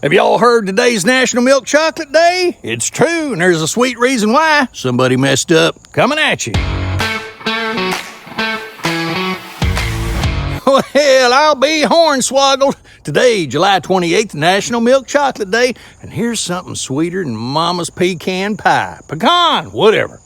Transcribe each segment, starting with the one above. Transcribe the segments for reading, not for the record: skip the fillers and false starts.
Have y'all heard today's National Milk Chocolate Day? It's true, and there's a sweet reason why. Somebody messed up. Coming at you. Well, I'll be hornswoggled. Today, July 28th, National Milk Chocolate Day, and here's something sweeter than Mama's pecan pie. Pecan, whatever.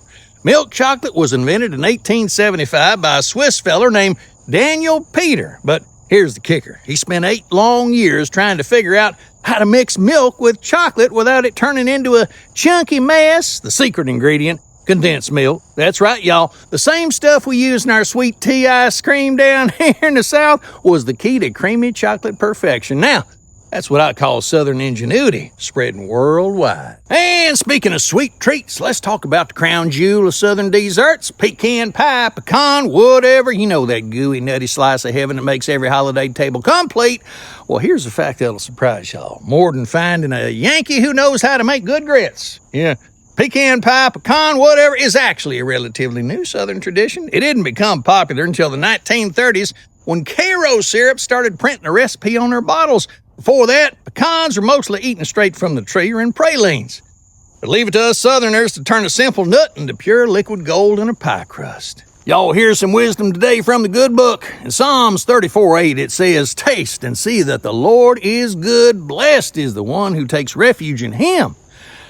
Milk chocolate was invented in 1875 by a Swiss feller named Daniel Peter, but here's the kicker. He spent 8 long years trying to figure out how to mix milk with chocolate without it turning into a chunky mess. The secret ingredient, condensed milk. That's right, y'all. The same stuff we use in our sweet tea ice cream down here in the South was the key to creamy chocolate perfection. Now, that's what I call Southern ingenuity, spreading worldwide. And speaking of sweet treats, let's talk about the crown jewel of Southern desserts, pecan pie, pecan, whatever. You know that gooey, nutty slice of heaven that makes every holiday table complete. Well, here's a fact that'll surprise y'all. More than finding a Yankee who knows how to make good grits. Yeah. Pecan pie, pecan, whatever, is actually a relatively new Southern tradition. It didn't become popular until the 1930s when Karo syrup started printing a recipe on their bottles. Before that, pecans were mostly eaten straight from the tree or in pralines. But leave it to us Southerners to turn a simple nut into pure liquid gold in a pie crust. Y'all hear some wisdom today from the good book. In Psalms 34:8, it says, "Taste and see that the Lord is good. Blessed is the one who takes refuge in him."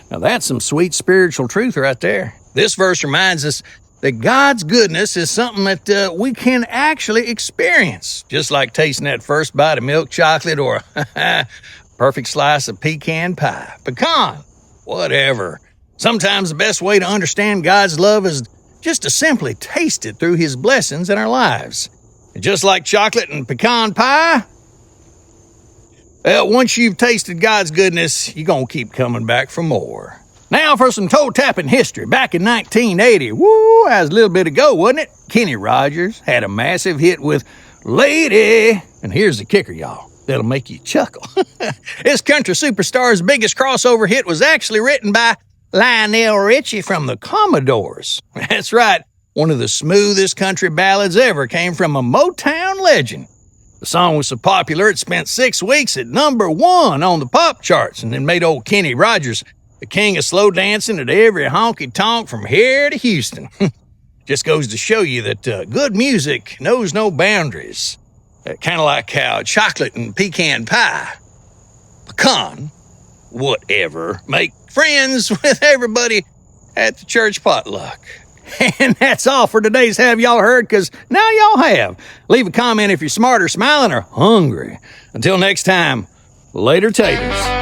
Now that's some sweet spiritual truth right there. This verse reminds us that God's goodness is something that we can actually experience, just like tasting that first bite of milk chocolate or a perfect slice of pecan pie, pecan, whatever. Sometimes the best way to understand God's love is just to simply taste it through his blessings in our lives. And just like chocolate and pecan pie, well, once you've tasted God's goodness, you're going to keep coming back for more. Now for some toe-tapping history. Back in 1980, that was a little bit ago, wasn't it? Kenny Rogers had a massive hit with Lady. And here's the kicker, y'all. That'll make you chuckle. This country superstar's biggest crossover hit was actually written by Lionel Richie from the Commodores. That's right. One of the smoothest country ballads ever came from a Motown legend. The song was so popular, it spent 6 weeks at #1 on the pop charts and then made old Kenny Rogers the king of slow dancing at every honky-tonk from here to Houston. Just goes to show you that good music knows no boundaries. Kind of like how chocolate and pecan pie, pecan, whatever, make friends with everybody at the church potluck. And that's all for today's Have Y'all Heard, because now y'all have. Leave a comment if you're smart or smiling or hungry. Until next time, later taters.